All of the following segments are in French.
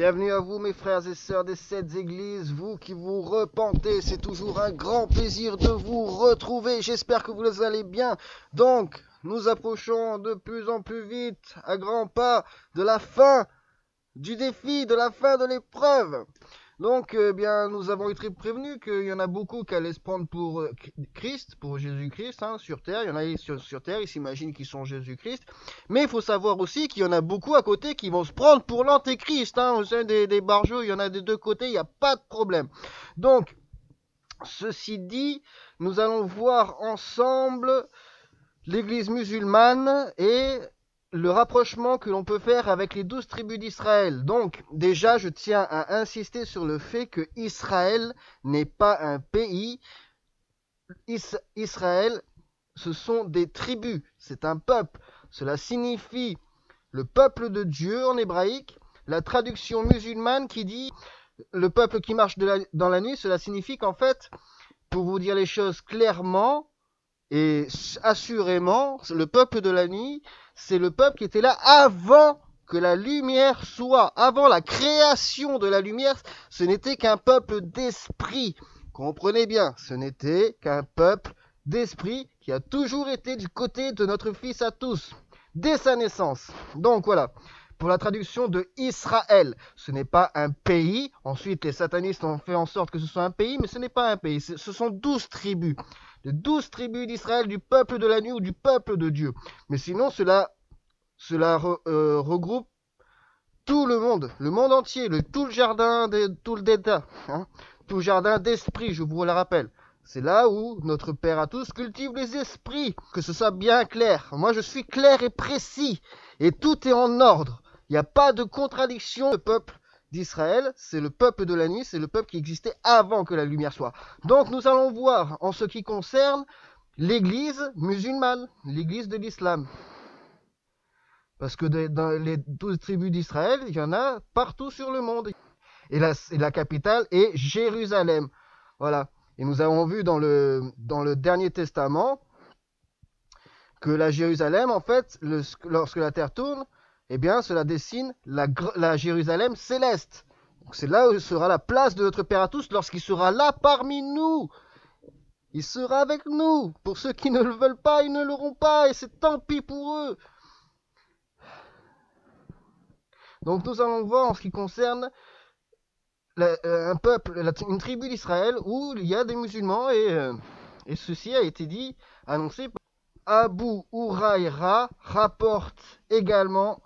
Bienvenue à vous mes frères et sœurs des 7 églises, vous qui vous repentez, c'est toujours un grand plaisir de vous retrouver, j'espère que vous allez bien. Donc, nous approchons de plus en plus vite, à grands pas, de la fin du défi, de la fin de l'épreuve. Donc, bien, nous avons été prévenus qu'il y en a beaucoup qui allaient se prendre pour Christ, pour Jésus-Christ, sur terre. Il y en a sur terre, ils s'imaginent qu'ils sont Jésus-Christ. Mais il faut savoir aussi qu'il y en a beaucoup à côté qui vont se prendre pour l'antéchrist. Au sein des barjots, il y en a des deux côtés, il n'y a pas de problème. Donc, ceci dit, nous allons voir ensemble l'église musulmane et le rapprochement que l'on peut faire avec les 12 tribus d'Israël. Donc, déjà, je tiens à insister sur le fait que Israël n'est pas un pays. Israël, ce sont des tribus, c'est un peuple. Cela signifie le peuple de Dieu en hébraïque. La traduction musulmane qui dit le peuple qui marche dans la nuit, cela signifie qu'en fait, pour vous dire les choses clairement et assurément, le peuple de la nuit, c'est le peuple qui était là avant que la lumière soit, avant la création de la lumière. Ce n'était qu'un peuple d'esprit. Comprenez bien, ce n'était qu'un peuple d'esprit qui a toujours été du côté de notre Fils à tous, dès sa naissance. Donc voilà, pour la traduction de Israël, ce n'est pas un pays. Ensuite, les satanistes ont fait en sorte que ce soit un pays, mais ce n'est pas un pays. Ce sont 12 tribus. Les 12 tribus d'Israël, du peuple de la nuit ou du peuple de Dieu. Mais sinon, cela regroupe tout le monde entier, tout le jardin, tout le d'état, tout le jardin d'esprit, je vous le rappelle. C'est là où notre Père à tous cultive les esprits, que ce soit bien clair. Moi, je suis clair et précis, et tout est en ordre. Il n'y a pas de contradiction. Le peuple d'Israël, c'est le peuple de la nuit, c'est le peuple qui existait avant que la lumière soit. Donc, nous allons voir en ce qui concerne l'église musulmane, l'église de l'islam. Parce que dans les 12 tribus d'Israël, il y en a partout sur le monde. Et la capitale est Jérusalem. Voilà. Et nous avons vu dans le Dernier Testament que la Jérusalem, en fait, lorsque la terre tourne, eh bien, cela dessine la Jérusalem céleste. Donc c'est là où sera la place de notre Père à tous lorsqu'il sera là parmi nous. Il sera avec nous. Pour ceux qui ne le veulent pas, ils ne l'auront pas. Et c'est tant pis pour eux. Donc nous allons voir en ce qui concerne un peuple, une tribu d'Israël où il y a des musulmans et ceci a été dit, annoncé par Abu Huraïra, rapporte également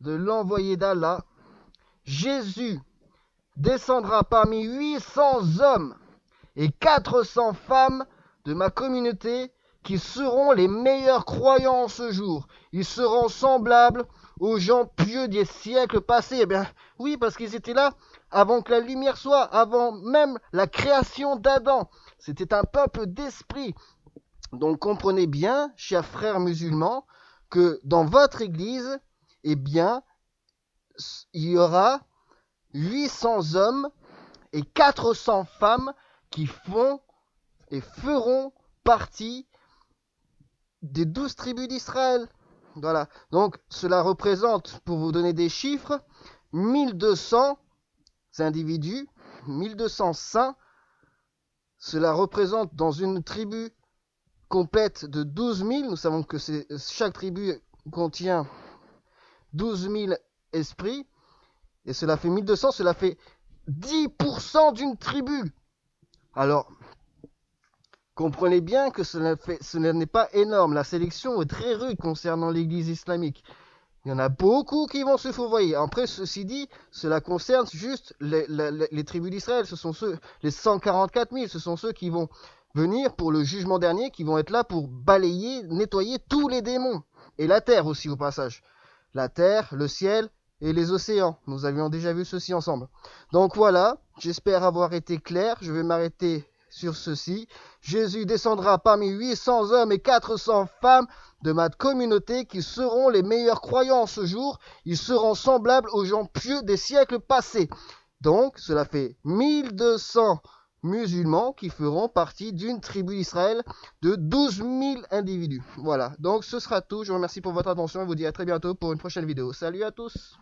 de l'envoyé d'Allah. Jésus descendra parmi 800 hommes et 400 femmes de ma communauté qui seront les meilleurs croyants en ce jour. Ils seront semblables aux gens pieux des siècles passés. Eh bien, oui, parce qu'ils étaient là avant que la lumière soit, avant même la création d'Adam. C'était un peuple d'esprit. Donc comprenez bien, chers frères musulmans, que dans votre église, eh bien, il y aura 800 hommes et 400 femmes qui font et feront partie des 12 tribus d'Israël. Voilà. Donc, cela représente, pour vous donner des chiffres, 1200 individus, 1200 saints. Cela représente dans une tribu complète de 12 000. Nous savons que chaque tribu contient 12 000 esprits. Et cela fait 1200, cela fait 10% d'une tribu. Alors, comprenez bien que ce n'est pas énorme. La sélection est très rude concernant l'église islamique. Il y en a beaucoup qui vont se fourvoyer. Après, ceci dit, cela concerne juste les tribus d'Israël. Ce sont les 144 000, ce sont ceux qui vont venir pour le jugement dernier, qui vont être là pour balayer, nettoyer tous les démons. Et la terre aussi, au passage. La terre, le ciel et les océans. Nous avions déjà vu ceci ensemble. Donc voilà, j'espère avoir été clair. Je vais m'arrêter sur ceci. Jésus descendra parmi 800 hommes et 400 femmes de ma communauté qui seront les meilleurs croyants en ce jour. Ils seront semblables aux gens pieux des siècles passés. Donc, cela fait 1200 musulmans qui feront partie d'une tribu d'Israël de 12 000 individus. Voilà, donc ce sera tout. Je vous remercie pour votre attention et vous dis à très bientôt pour une prochaine vidéo. Salut à tous!